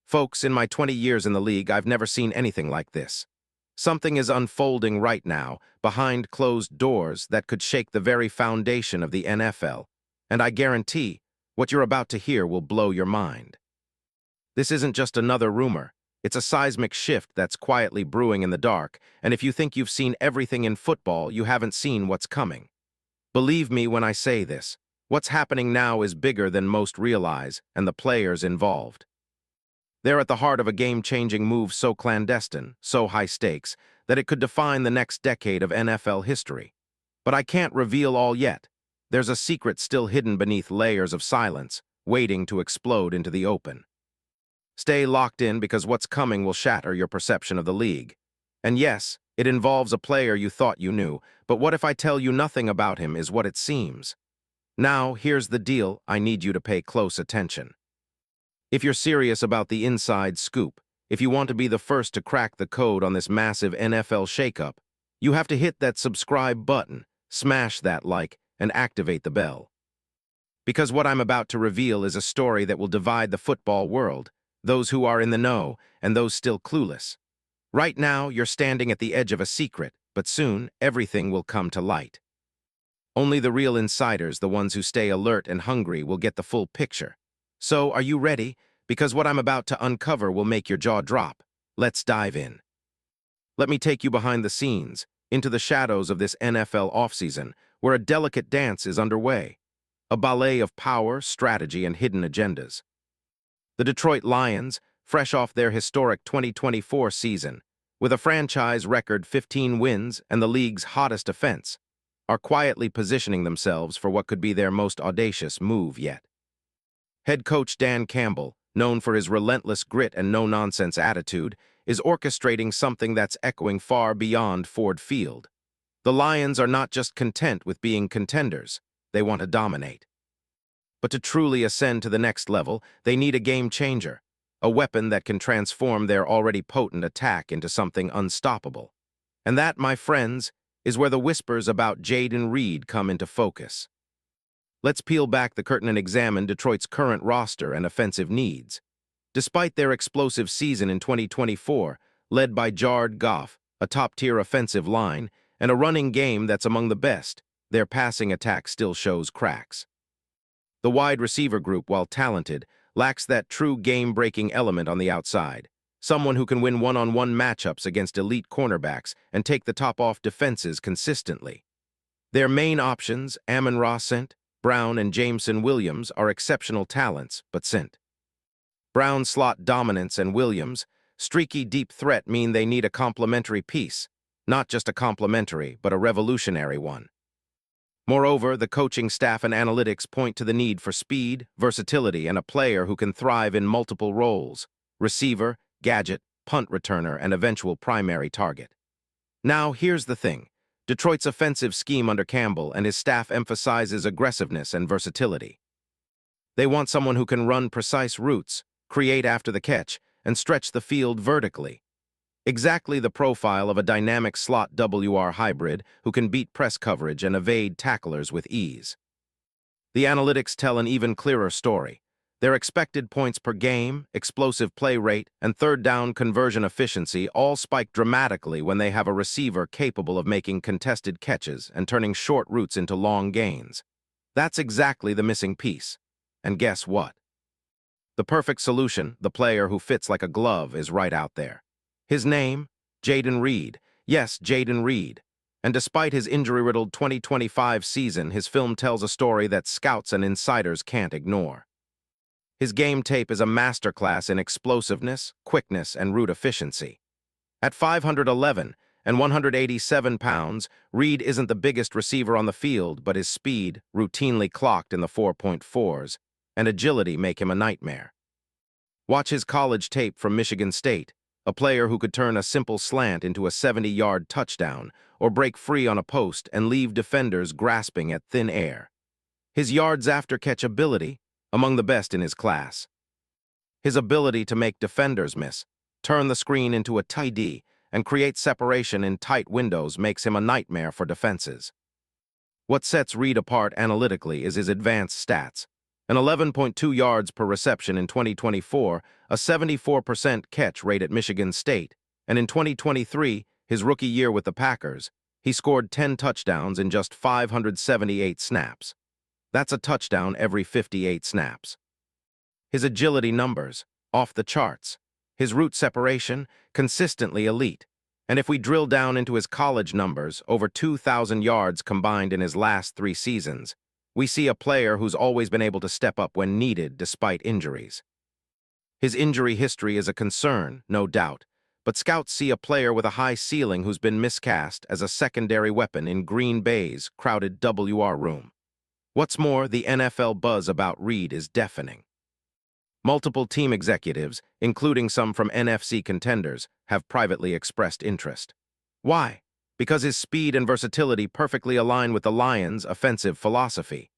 Folks, in my 20 years in the league, I've never seen anything like this. Something is unfolding right now, behind closed doors, that could shake the very foundation of the NFL. And I guarantee, what you're about to hear will blow your mind. This isn't just another rumor. It's a seismic shift that's quietly brewing in the dark, and if you think you've seen everything in football, you haven't seen what's coming. Believe me when I say this. What's happening now is bigger than most realize, and the players involved. They're at the heart of a game-changing move so clandestine, so high stakes, that it could define the next decade of NFL history. But I can't reveal all yet. There's a secret still hidden beneath layers of silence, waiting to explode into the open. Stay locked in because what's coming will shatter your perception of the league. And yes, it involves a player you thought you knew, but what if I tell you nothing about him is what it seems? Now, here's the deal. I need you to pay close attention. If you're serious about the inside scoop, if you want to be the first to crack the code on this massive NFL shakeup, you have to hit that subscribe button, smash that like, and activate the bell. Because what I'm about to reveal is a story that will divide the football world, those who are in the know and those still clueless. Right now, you're standing at the edge of a secret, but soon, everything will come to light. Only the real insiders, the ones who stay alert and hungry, will get the full picture. So, are you ready? Because what I'm about to uncover will make your jaw drop. Let's dive in. Let me take you behind the scenes, into the shadows of this NFL offseason, where a delicate dance is underway. A ballet of power, strategy, and hidden agendas. The Detroit Lions, fresh off their historic 2024 season, with a franchise record 15 wins and the league's hottest offense, are quietly positioning themselves for what could be their most audacious move yet. Head coach Dan Campbell, known for his relentless grit and no-nonsense attitude, is orchestrating something that's echoing far beyond Ford Field. The Lions are not just content with being contenders, they want to dominate. But to truly ascend to the next level, they need a game-changer, a weapon that can transform their already potent attack into something unstoppable. And that, my friends, is where the whispers about Jayden Reed come into focus. Let's peel back the curtain and examine Detroit's current roster and offensive needs. Despite their explosive season in 2024, led by Jared Goff, a top-tier offensive line, and a running game that's among the best, their passing attack still shows cracks. The wide receiver group, while talented, lacks that true game-breaking element on the outside, someone who can win one-on-one matchups against elite cornerbacks and take the top off defenses consistently. Their main options, Amon-Ra St. Brown and Jameson Williams, are exceptional talents, but St. Brown's slot dominance and Williams' streaky deep threat mean they need a complementary piece, not just a complementary, but a revolutionary one. Moreover, the coaching staff and analytics point to the need for speed, versatility, and a player who can thrive in multiple roles: receiver, gadget, punt returner, and eventual primary target. Now, here's the thing. Detroit's offensive scheme under Campbell and his staff emphasizes aggressiveness and versatility. They want someone who can run precise routes, create after the catch, and stretch the field vertically. Exactly the profile of a dynamic slot WR hybrid who can beat press coverage and evade tacklers with ease. The analytics tell an even clearer story. Their expected points per game, explosive play rate, and third down conversion efficiency all spike dramatically when they have a receiver capable of making contested catches and turning short routes into long gains. That's exactly the missing piece. And guess what? The perfect solution, the player who fits like a glove, is right out there. His name? Jayden Reed. Yes, Jayden Reed. And despite his injury-riddled 2025 season, his film tells a story that scouts and insiders can't ignore. His game tape is a masterclass in explosiveness, quickness, and route efficiency. At 511 and 187 pounds, Reed isn't the biggest receiver on the field, but his speed, routinely clocked in the 4.4s, and agility make him a nightmare. Watch his college tape from Michigan State, a player who could turn a simple slant into a 70-yard touchdown or break free on a post and leave defenders grasping at thin air. His yards after catch ability, among the best in his class. His ability to make defenders miss, turn the screen into a TD, and create separation in tight windows makes him a nightmare for defenses. What sets Reed apart analytically is his advanced stats, an 11.2 yards per reception in 2024, a 74% catch rate at Michigan State, and in 2023, his rookie year with the Packers, he scored 10 touchdowns in just 578 snaps. That's a touchdown every 58 snaps. His agility numbers, off the charts. His route separation, consistently elite. And if we drill down into his college numbers, over 2,000 yards combined in his last 3 seasons, we see a player who's always been able to step up when needed despite injuries. His injury history is a concern, no doubt, but scouts see a player with a high ceiling who's been miscast as a secondary weapon in Green Bay's crowded WR room. What's more, the NFL buzz about Reed is deafening. Multiple team executives, including some from NFC contenders, have privately expressed interest. Why? Because his speed and versatility perfectly align with the Lions' offensive philosophy.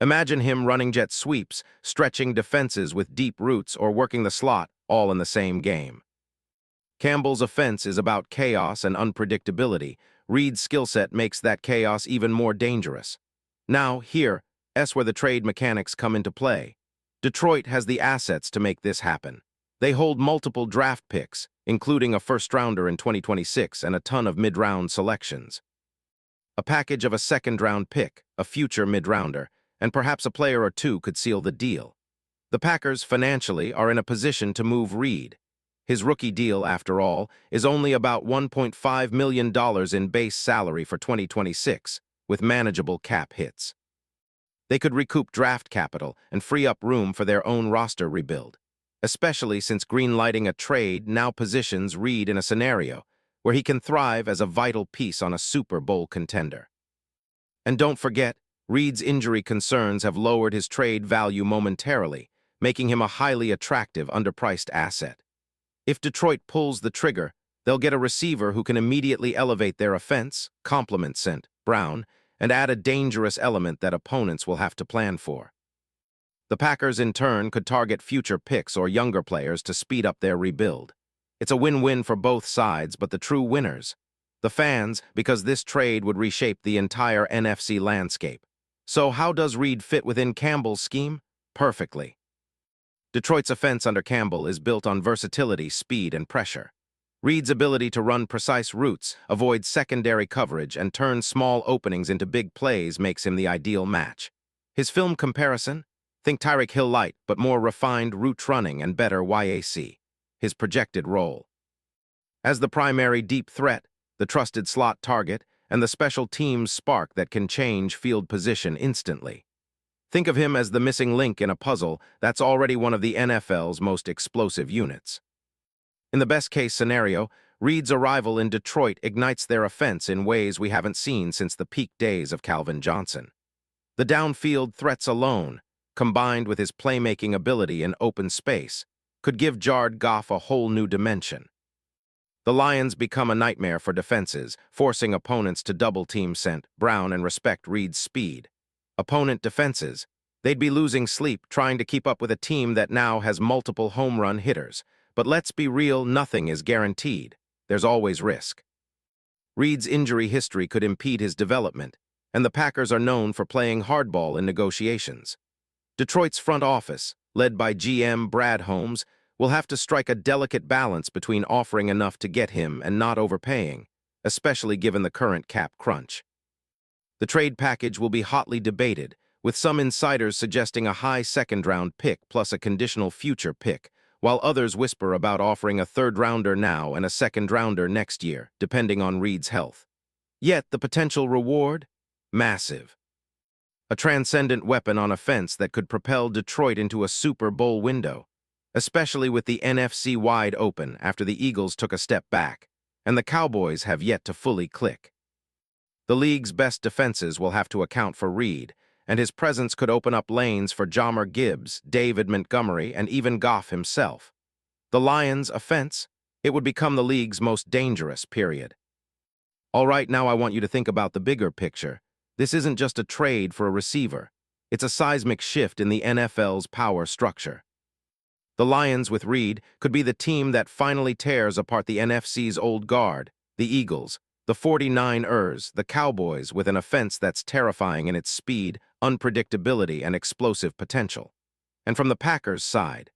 Imagine him running jet sweeps, stretching defenses with deep routes, or working the slot, all in the same game. Campbell's offense is about chaos and unpredictability. Reed's skill set makes that chaos even more dangerous. Now, here's where the trade mechanics come into play. Detroit has the assets to make this happen. They hold multiple draft picks, including a first-rounder in 2026 and a ton of mid-round selections. A package of a second-round pick, a future mid-rounder, and perhaps a player or two could seal the deal. The Packers, financially, are in a position to move Reed. His rookie deal, after all, is only about $1.5 million in base salary for 2026, with manageable cap hits. They could recoup draft capital and free up room for their own roster rebuild, especially since greenlighting a trade now positions Reed in a scenario where he can thrive as a vital piece on a Super Bowl contender. And don't forget, Reed's injury concerns have lowered his trade value momentarily, making him a highly attractive, underpriced asset. If Detroit pulls the trigger, they'll get a receiver who can immediately elevate their offense, complement St. Brown, and add a dangerous element that opponents will have to plan for. The Packers, in turn, could target future picks or younger players to speed up their rebuild. It's a win-win for both sides, but the true winners, the fans, because this trade would reshape the entire NFC landscape. So how does Reed fit within Campbell's scheme? Perfectly. Detroit's offense under Campbell is built on versatility, speed, and pressure. Reed's ability to run precise routes, avoid secondary coverage, and turn small openings into big plays makes him the ideal match. His film comparison? Think Tyreek Hill light, but more refined route running and better YAC. His projected role. As the primary deep threat, the trusted slot target, and the special teams spark that can change field position instantly. Think of him as the missing link in a puzzle that's already one of the NFL's most explosive units. In the best-case scenario, Reed's arrival in Detroit ignites their offense in ways we haven't seen since the peak days of Calvin Johnson. The downfield threats alone, combined with his playmaking ability in open space, could give Jared Goff a whole new dimension. The Lions become a nightmare for defenses, forcing opponents to double-team St. Brown and respect Reed's speed. Opponent defenses, they'd be losing sleep trying to keep up with a team that now has multiple home run hitters. But let's be real, nothing is guaranteed. There's always risk. Reed's injury history could impede his development, and the Packers are known for playing hardball in negotiations. Detroit's front office, led by GM Brad Holmes, will have to strike a delicate balance between offering enough to get him and not overpaying, especially given the current cap crunch. The trade package will be hotly debated, with some insiders suggesting a high second-round pick plus a conditional future pick, while others whisper about offering a third-rounder now and a second-rounder next year, depending on Reed's health. Yet the potential reward? Massive. A transcendent weapon on offense that could propel Detroit into a Super Bowl window, especially with the NFC wide open after the Eagles took a step back, and the Cowboys have yet to fully click. The league's best defenses will have to account for Reed, and his presence could open up lanes for Jahmyr Gibbs, David Montgomery, and even Goff himself. The Lions' offense? It would become the league's most dangerous, period. All right, now I want you to think about the bigger picture. This isn't just a trade for a receiver. It's a seismic shift in the NFL's power structure. The Lions with Reed could be the team that finally tears apart the NFC's old guard, the Eagles, the 49ers, the Cowboys, with an offense that's terrifying in its speed, unpredictability, and explosive potential. And from the Packers' side,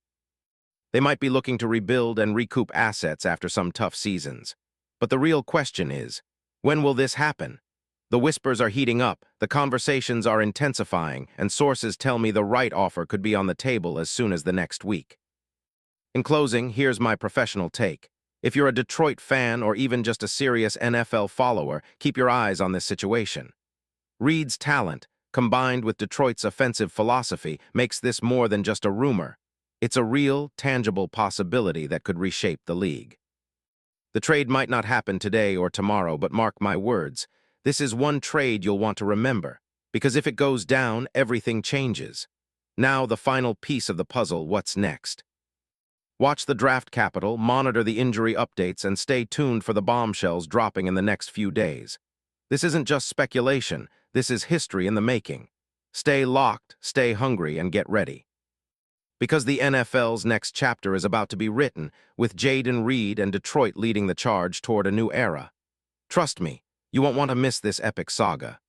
they might be looking to rebuild and recoup assets after some tough seasons. But the real question is, when will this happen? The whispers are heating up, the conversations are intensifying, and sources tell me the right offer could be on the table as soon as the next week. In closing, here's my professional take. If you're a Detroit fan or even just a serious NFL follower, keep your eyes on this situation. Reid's talent, combined with Detroit's offensive philosophy, makes this more than just a rumor. It's a real, tangible possibility that could reshape the league. The trade might not happen today or tomorrow, but mark my words, this is one trade you'll want to remember, because if it goes down, everything changes. Now the final piece of the puzzle, what's next? Watch the draft capital, monitor the injury updates, and stay tuned for the bombshells dropping in the next few days. This isn't just speculation, this is history in the making. Stay locked, stay hungry, and get ready. Because the NFL's next chapter is about to be written, with Jayden Reid and Detroit leading the charge toward a new era. Trust me, you won't want to miss this epic saga.